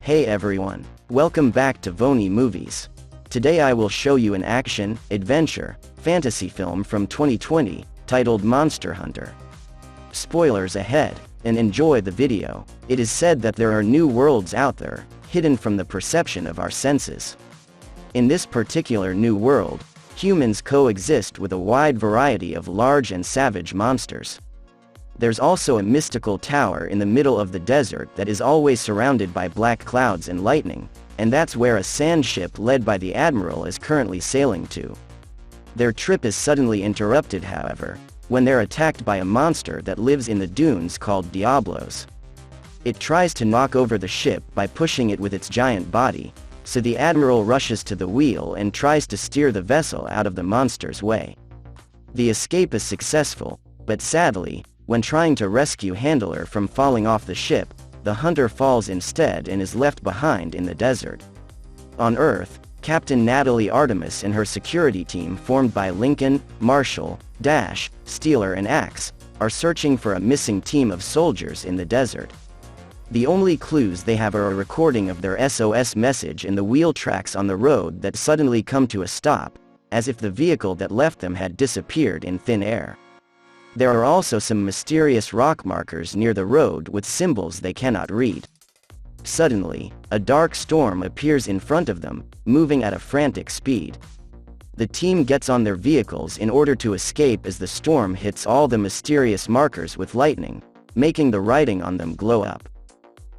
Hey everyone, welcome back to Vony Movies. Today I will show you an action, adventure, fantasy film from 2020, titled Monster Hunter. Spoilers ahead, and enjoy the video. It is said that there are new worlds out there, hidden from the perception of our senses. In this particular new world, humans coexist with a wide variety of large and savage monsters. There's also a mystical tower in the middle of the desert that is always surrounded by black clouds and lightning, and that's where a sand ship led by the admiral is currently sailing to. Their trip is suddenly interrupted, however, when they're attacked by a monster that lives in the dunes called Diablos. It tries to knock over the ship by pushing it with its giant body, so the admiral rushes to the wheel and tries to steer the vessel out of the monster's way. The escape is successful, but sadly, when trying to rescue Handler from falling off the ship, the hunter falls instead and is left behind in the desert. On Earth, Captain Natalie Artemis and her security team, formed by Lincoln, Marshall, Dash, Steeler and Axe, are searching for a missing team of soldiers in the desert. The only clues they have are a recording of their SOS message and the wheel tracks on the road that suddenly come to a stop, as if the vehicle that left them had disappeared in thin air. There are also some mysterious rock markers near the road with symbols they cannot read. Suddenly, a dark storm appears in front of them, moving at a frantic speed. The team gets on their vehicles in order to escape as the storm hits all the mysterious markers with lightning, making the writing on them glow up.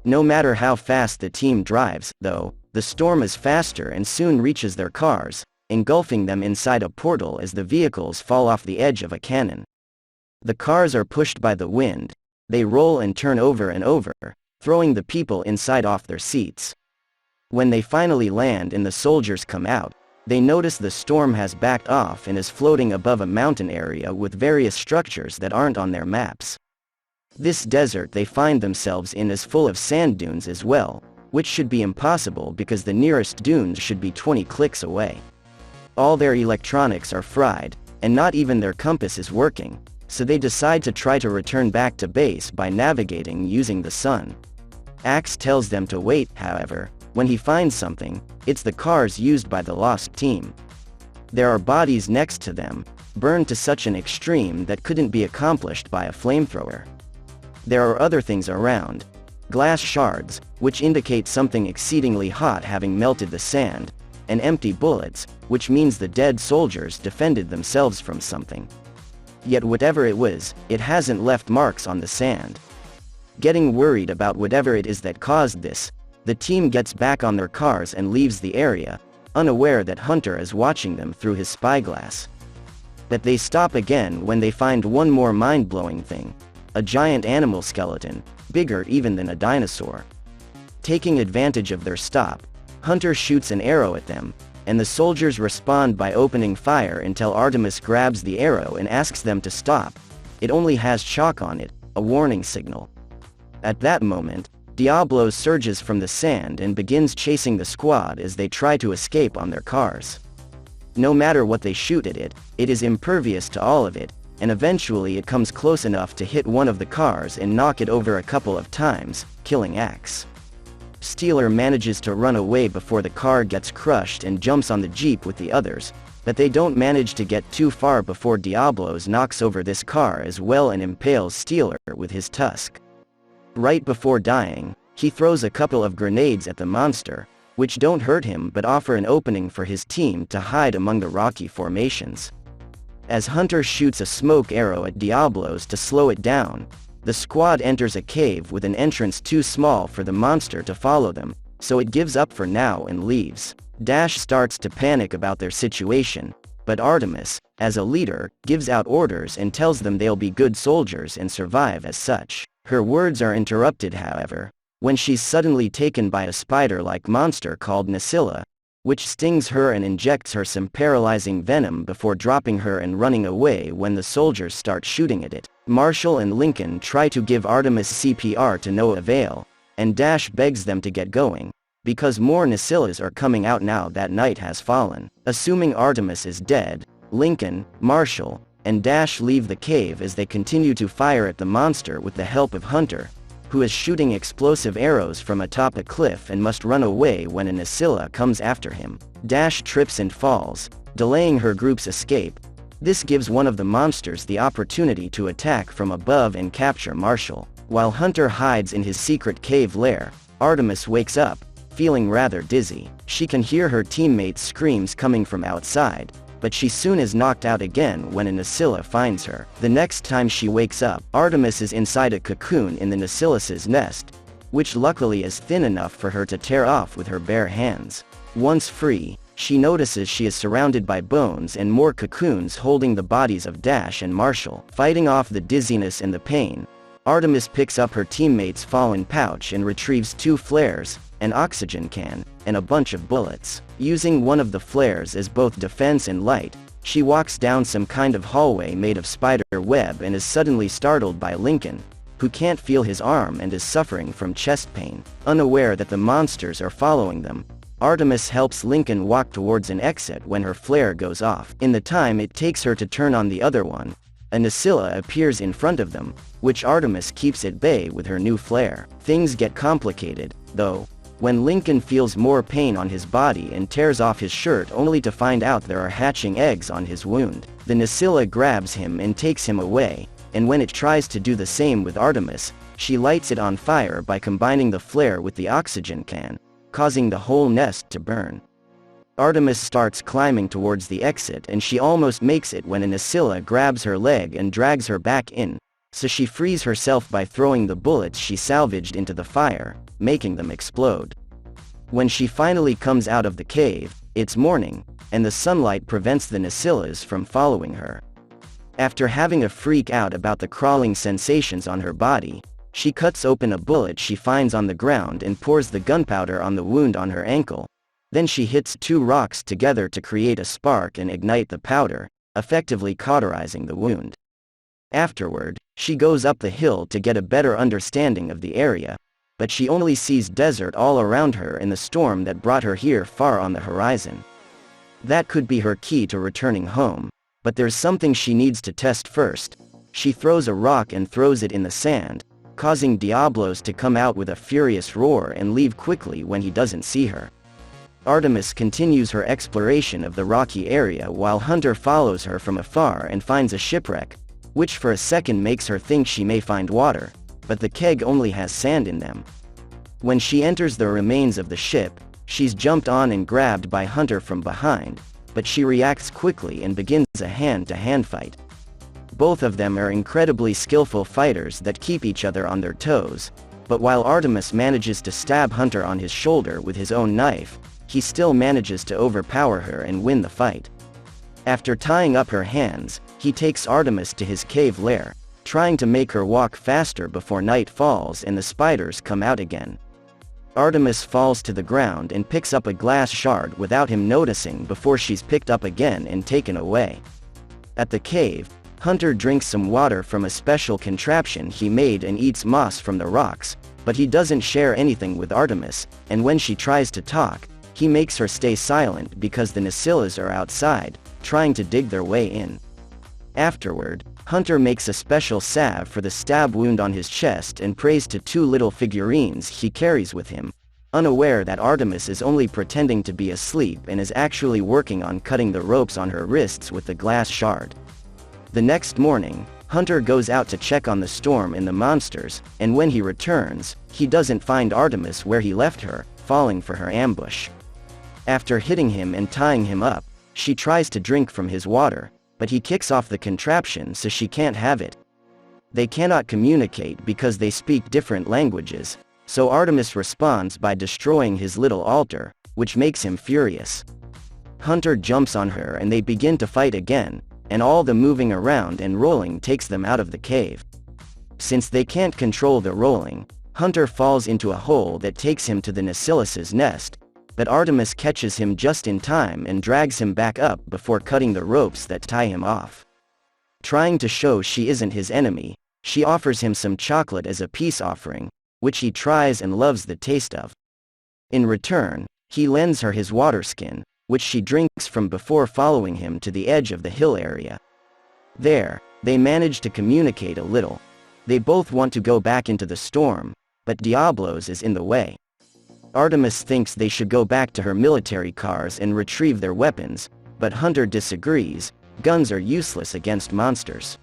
No matter how fast the team drives, though, the storm is faster and soon reaches their cars, engulfing them inside a portal as the vehicles fall off the edge of a cannon. The cars are pushed by the wind, they roll and turn over and over, throwing the people inside off their seats. When they finally land and the soldiers come out, they notice the storm has backed off and is floating above a mountain area with various structures that aren't on their maps. This desert they find themselves in is full of sand dunes as well, which should be impossible because the nearest dunes should be 20 clicks away. All their electronics are fried, and not even their compass is working, so they decide to try to return back to base by navigating using the sun. Axe tells them to wait, however, when he finds something, it's the cars used by the lost team. There are bodies next to them, burned to such an extreme that couldn't be accomplished by a flamethrower. There are other things around. Glass shards, which indicate something exceedingly hot having melted the sand, and empty bullets, which means the dead soldiers defended themselves from something. Yet whatever it was, it hasn't left marks on the sand. Getting worried about whatever it is that caused this, the team gets back on their cars and leaves the area, unaware that Hunter is watching them through his spyglass. But they stop again when they find one more mind-blowing thing: a giant animal skeleton, bigger even than a dinosaur. Taking advantage of their stop, Hunter shoots an arrow at them, and the soldiers respond by opening fire until Artemis grabs the arrow and asks them to stop. It only has chalk on it, a warning signal. At that moment, Diablo surges from the sand and begins chasing the squad as they try to escape on their cars. No matter what they shoot at it, it is impervious to all of it, and eventually it comes close enough to hit one of the cars and knock it over a couple of times, killing Axe. Steeler manages to run away before the car gets crushed and jumps on the jeep with the others, but they don't manage to get too far before Diablos knocks over this car as well and impales Steeler with his tusk. Right before dying, he throws a couple of grenades at the monster, which don't hurt him but offer an opening for his team to hide among the rocky formations. As Hunter shoots a smoke arrow at Diablos to slow it down, the squad enters a cave with an entrance too small for the monster to follow them, so it gives up for now and leaves. Dash starts to panic about their situation, but Artemis, as a leader, gives out orders and tells them they'll be good soldiers and survive as such. Her words are interrupted, however, when she's suddenly taken by a spider-like monster called Nasilla, which stings her and injects her some paralyzing venom before dropping her and running away when the soldiers start shooting at it. Marshall and Lincoln try to give Artemis CPR to no avail, and Dash begs them to get going, because more Nasillas are coming out now that night has fallen. Assuming Artemis is dead, Lincoln, Marshall, and Dash leave the cave as they continue to fire at the monster with the help of Hunter, who is shooting explosive arrows from atop a cliff and must run away when an Ascilla comes after him. Dash trips and falls, delaying her group's escape. This gives one of the monsters the opportunity to attack from above and capture Marshall. While Hunter hides in his secret cave lair, Artemis wakes up, feeling rather dizzy. She can hear her teammates' screams coming from outside, but she soon is knocked out again when an Ascilla finds her. The next time she wakes up, Artemis is inside a cocoon in the Nacillus's nest, which luckily is thin enough for her to tear off with her bare hands. Once free, she notices she is surrounded by bones and more cocoons holding the bodies of Dash and Marshall. Fighting off the dizziness and the pain, Artemis picks up her teammate's fallen pouch and retrieves 2 flares, an oxygen can, and a bunch of bullets. Using one of the flares as both defense and light, she walks down some kind of hallway made of spider web and is suddenly startled by Lincoln, who can't feel his arm and is suffering from chest pain. Unaware that the monsters are following them, Artemis helps Lincoln walk towards an exit when her flare goes off. In the time it takes her to turn on the other one, an Ascilla appears in front of them, which Artemis keeps at bay with her new flare. Things get complicated, though, when Lincoln feels more pain on his body and tears off his shirt only to find out there are hatching eggs on his wound. The Nacilla grabs him and takes him away, and when it tries to do the same with Artemis, she lights it on fire by combining the flare with the oxygen can, causing the whole nest to burn. Artemis starts climbing towards the exit and she almost makes it when an Ascilla grabs her leg and drags her back in, so she frees herself by throwing the bullets she salvaged into the fire, making them explode. When she finally comes out of the cave, it's morning, and the sunlight prevents the Nacillas from following her. After having a freak out about the crawling sensations on her body, she cuts open a bullet she finds on the ground and pours the gunpowder on the wound on her ankle. Then she hits 2 rocks together to create a spark and ignite the powder, effectively cauterizing the wound. Afterward, she goes up the hill to get a better understanding of the area, but she only sees desert all around her and the storm that brought her here far on the horizon. That could be her key to returning home, but there's something she needs to test first. She throws a rock and throws it in the sand, causing Diablos to come out with a furious roar and leave quickly when he doesn't see her. Artemis continues her exploration of the rocky area while Hunter follows her from afar and finds a shipwreck, which for a second makes her think she may find water, but the keg only has sand in them. When she enters the remains of the ship, she's jumped on and grabbed by Hunter from behind, but she reacts quickly and begins a hand-to-hand fight. Both of them are incredibly skillful fighters that keep each other on their toes, but while Artemis manages to stab Hunter on his shoulder with his own knife, he still manages to overpower her and win the fight. After tying up her hands, he takes Artemis to his cave lair, trying to make her walk faster before night falls and the spiders come out again. Artemis falls to the ground and picks up a glass shard without him noticing before she's picked up again and taken away. At the cave, Hunter drinks some water from a special contraption he made and eats moss from the rocks, but he doesn't share anything with Artemis, and when she tries to talk, he makes her stay silent because the Nacillas are outside, trying to dig their way in. Afterward, Hunter makes a special salve for the stab wound on his chest and prays to 2 little figurines he carries with him, unaware that Artemis is only pretending to be asleep and is actually working on cutting the ropes on her wrists with the glass shard. The next morning, Hunter goes out to check on the storm and the monsters, and when he returns, he doesn't find Artemis where he left her, falling for her ambush. After hitting him and tying him up, she tries to drink from his water, but he kicks off the contraption so she can't have it. They cannot communicate because they speak different languages, so Artemis responds by destroying his little altar, which makes him furious. Hunter jumps on her and they begin to fight again, and all the moving around and rolling takes them out of the cave. Since they can't control the rolling, Hunter falls into a hole that takes him to the Nacillus's nest, but Artemis catches him just in time and drags him back up before cutting the ropes that tie him off. Trying to show she isn't his enemy, she offers him some chocolate as a peace offering, which he tries and loves the taste of. In return, he lends her his water skin, which she drinks from before following him to the edge of the hill area. There, they manage to communicate a little. They both want to go back into the storm, but Diablos is in the way. Artemis thinks they should go back to her military cars and retrieve their weapons, but Hunter disagrees. Guns are useless against monsters.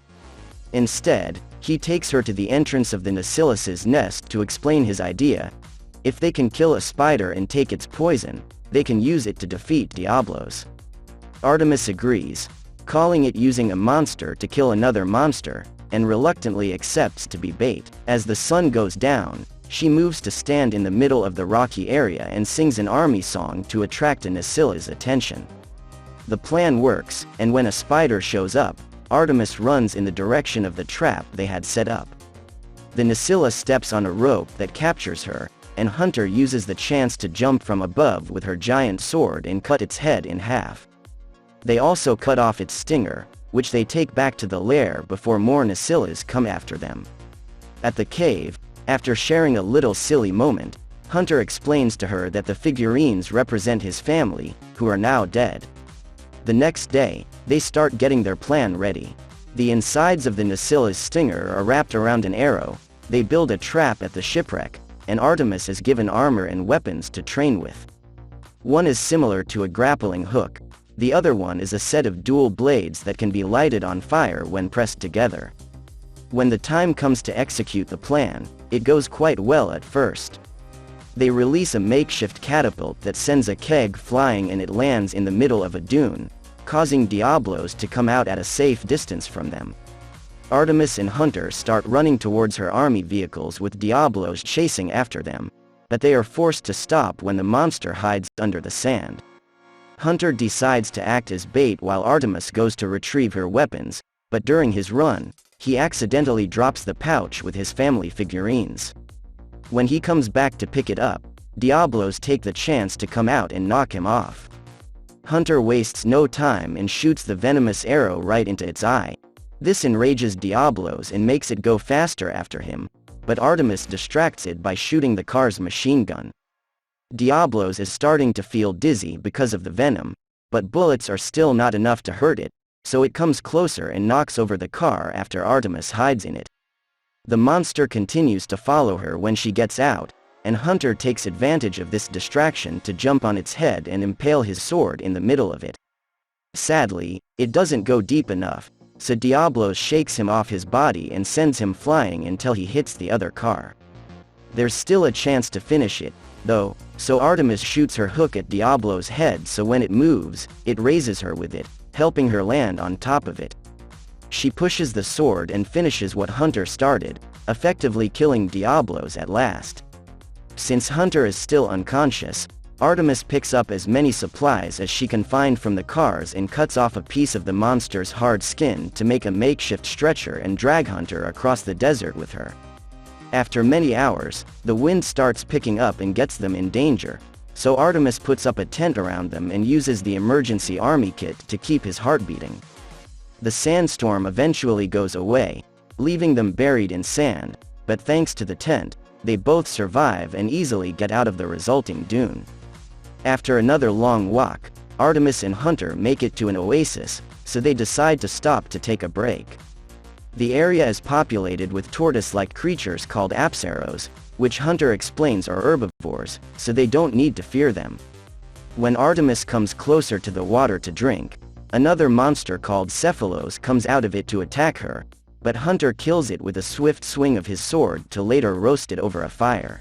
Instead, he takes her to the entrance of the Nausilus's nest to explain his idea. If they can kill a spider and take its poison, they can use it to defeat Diablos. Artemis agrees, calling it using a monster to kill another monster, and reluctantly accepts to be bait. As the sun goes down, she moves to stand in the middle of the rocky area and sings an army song to attract a Nausilus's attention. The plan works, and when a spider shows up, Artemis runs in the direction of the trap they had set up. The Nausilus steps on a rope that captures her, and Hunter uses the chance to jump from above with her giant sword and cut its head in half. They also cut off its stinger, which they take back to the lair before more Nausilus come after them. At the cave, after sharing a little silly moment, Hunter explains to her that the figurines represent his family, who are now dead. The next day, they start getting their plan ready. The insides of the Nausilus stinger are wrapped around an arrow. They build a trap at the shipwreck, and Artemis is given armor and weapons to train with. One is similar to a grappling hook. The other one is a set of dual blades that can be lighted on fire when pressed together. When the time comes to execute the plan, it goes quite well at first. They release a makeshift catapult that sends a keg flying and it lands in the middle of a dune, causing Diablos to come out at a safe distance from them. Artemis and Hunter start running towards her army vehicles with Diablos chasing after them, but they are forced to stop when the monster hides under the sand. Hunter decides to act as bait while Artemis goes to retrieve her weapons, but during his run, he accidentally drops the pouch with his family figurines. When he comes back to pick it up, Diablos take the chance to come out and knock him off. Hunter wastes no time and shoots the venomous arrow right into its eye. This enrages Diablos and makes it go faster after him, but Artemis distracts it by shooting the car's machine gun. Diablos is starting to feel dizzy because of the venom, but bullets are still not enough to hurt it, so it comes closer and knocks over the car after Artemis hides in it. The monster continues to follow her when she gets out, and Hunter takes advantage of this distraction to jump on its head and impale his sword in the middle of it. Sadly, it doesn't go deep enough, so Diablos shakes him off his body and sends him flying until he hits the other car. There's still a chance to finish it, though, so Artemis shoots her hook at Diablos' head so when it moves, it raises her with it, helping her land on top of it. She pushes the sword and finishes what Hunter started, effectively killing Diablos at last. Since Hunter is still unconscious, Artemis picks up as many supplies as she can find from the cars and cuts off a piece of the monster's hard skin to make a makeshift stretcher and drag Hunter across the desert with her. After many hours, the wind starts picking up and gets them in danger, so Artemis puts up a tent around them and uses the emergency army kit to keep his heart beating. The sandstorm eventually goes away, leaving them buried in sand, but thanks to the tent, they both survive and easily get out of the resulting dune. After another long walk, Artemis and Hunter make it to an oasis, so they decide to stop to take a break. The area is populated with tortoise-like creatures called apsaros, which Hunter explains are herbivores, so they don't need to fear them. When Artemis comes closer to the water to drink, another monster called Cephalos comes out of it to attack her, but Hunter kills it with a swift swing of his sword to later roast it over a fire.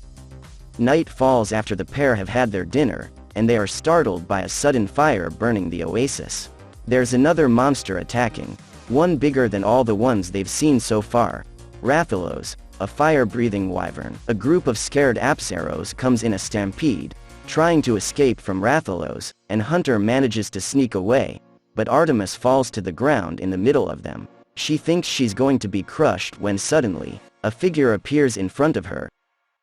Night falls after the pair have had their dinner, and they are startled by a sudden fire burning the oasis. There's another monster attacking, one bigger than all the ones they've seen so far, Rathalos, a fire-breathing wyvern. A group of scared apsaros comes in a stampede, trying to escape from Rathalos, and Hunter manages to sneak away, but Artemis falls to the ground in the middle of them. She thinks she's going to be crushed when suddenly, a figure appears in front of her.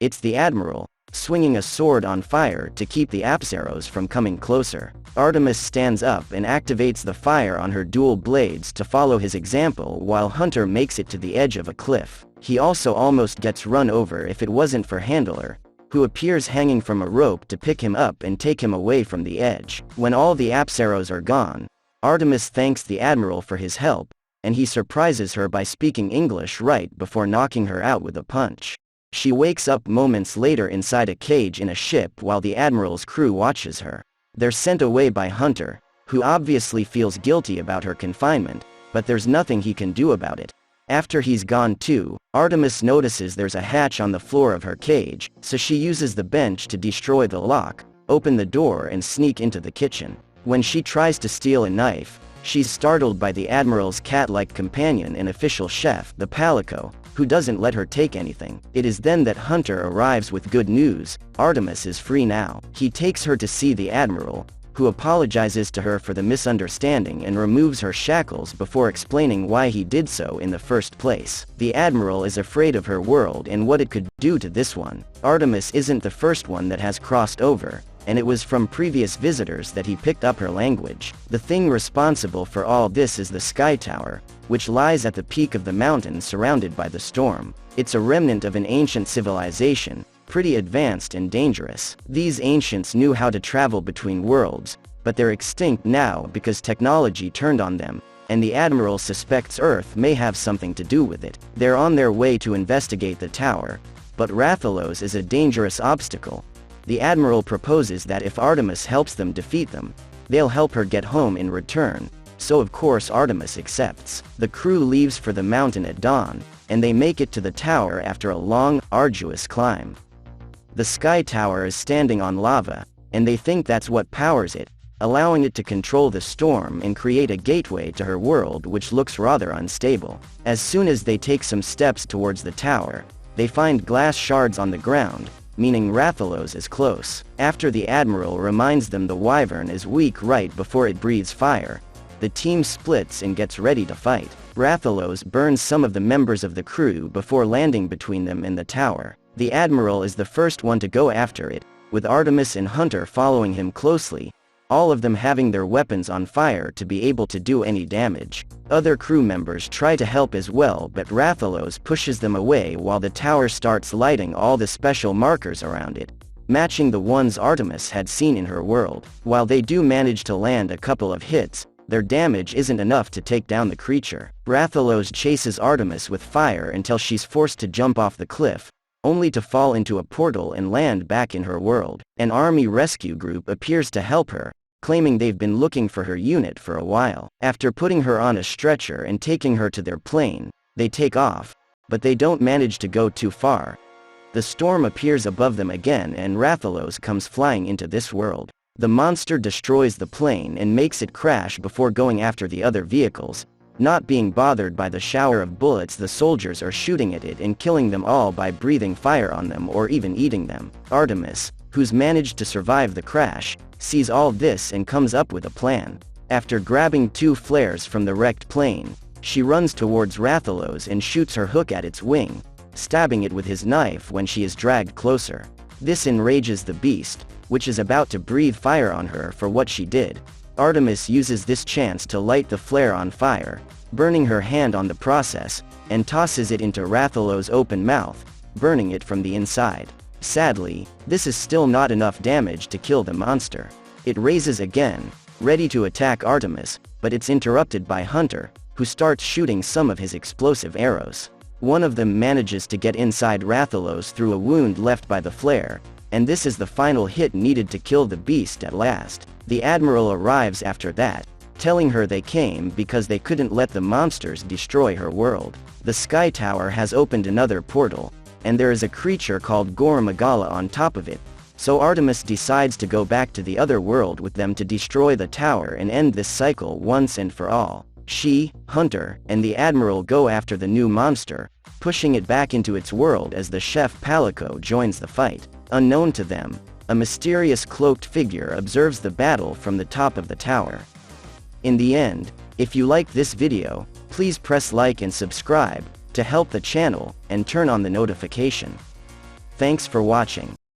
It's the Admiral, swinging a sword on fire to keep the apsaros from coming closer. Artemis stands up and activates the fire on her dual blades to follow his example while Hunter makes it to the edge of a cliff. He also almost gets run over if it wasn't for Handler, who appears hanging from a rope to pick him up and take him away from the edge. When all the apsaros are gone, Artemis thanks the Admiral for his help, and he surprises her by speaking English right before knocking her out with a punch. She wakes up moments later inside a cage in a ship while the Admiral's crew watches her. They're sent away by Hunter, who obviously feels guilty about her confinement, but there's nothing he can do about it. After he's gone too, Artemis notices there's a hatch on the floor of her cage, so she uses the bench to destroy the lock, open the door and sneak into the kitchen. When she tries to steal a knife, she's startled by the Admiral's cat-like companion and official chef, the Palico, who doesn't let her take anything. It is then that Hunter arrives with good news: Artemis is free now. He takes her to see the Admiral, who apologizes to her for the misunderstanding and removes her shackles before explaining why he did so in the first place. The Admiral is afraid of her world and what it could do to this one. Artemis isn't the first one that has crossed over, and it was from previous visitors that he picked up her language. The thing responsible for all this is the Sky Tower, which lies at the peak of the mountain surrounded by the storm. It's a remnant of an ancient civilization, pretty advanced and dangerous. These ancients knew how to travel between worlds, but they're extinct now because technology turned on them, and the Admiral suspects Earth may have something to do with it. They're on their way to investigate the tower, but Rathalos is a dangerous obstacle. The Admiral proposes that if Artemis helps them defeat them, they'll help her get home in return, so of course Artemis accepts. The crew leaves for the mountain at dawn, and they make it to the tower after a long, arduous climb. The Sky Tower is standing on lava, and they think that's what powers it, allowing it to control the storm and create a gateway to her world, which looks rather unstable. As soon as they take some steps towards the tower, they find glass shards on the ground, meaning Rathalos is close. After the Admiral reminds them the Wyvern is weak right before it breathes fire, the team splits and gets ready to fight. Rathalos burns some of the members of the crew before landing between them and the tower. The Admiral is the first one to go after it, with Artemis and Hunter following him closely, all of them having their weapons on fire to be able to do any damage. Other crew members try to help as well, but Rathalos pushes them away while the tower starts lighting all the special markers around it, matching the ones Artemis had seen in her world. While they do manage to land a couple of hits, their damage isn't enough to take down the creature. Rathalos chases Artemis with fire until she's forced to jump off the cliff, only to fall into a portal and land back in her world. An army rescue group appears to help her, claiming they've been looking for her unit for a while. After putting her on a stretcher and taking her to their plane, they take off, but they don't manage to go too far. The storm appears above them again and Rathalos comes flying into this world. The monster destroys the plane and makes it crash before going after the other vehicles. Not being bothered by the shower of bullets the soldiers are shooting at it and killing them all by breathing fire on them or even eating them. Artemis, who's managed to survive the crash, sees all this and comes up with a plan. After grabbing 2 flares from the wrecked plane, she runs towards Rathalos and shoots her hook at its wing, stabbing it with his knife when she is dragged closer. This enrages the beast, which is about to breathe fire on her for what she did. Artemis uses this chance to light the flare on fire, burning her hand on the process, and tosses it into Rathalos' open mouth, burning it from the inside. Sadly, this is still not enough damage to kill the monster. It raises again, ready to attack Artemis, but it's interrupted by Hunter, who starts shooting some of his explosive arrows. One of them manages to get inside Rathalos through a wound left by the flare, and this is the final hit needed to kill the beast at last. The Admiral arrives after that, telling her they came because they couldn't let the monsters destroy her world. The Sky Tower has opened another portal, and there is a creature called Gormagala on top of it, so Artemis decides to go back to the other world with them to destroy the tower and end this cycle once and for all. She, Hunter, and the Admiral go after the new monster, pushing it back into its world as the chef Palico joins the fight. Unknown to them, a mysterious cloaked figure observes the battle from the top of the tower. In the end, if you like this video, please press like and subscribe to help the channel and turn on the notification. Thanks for watching.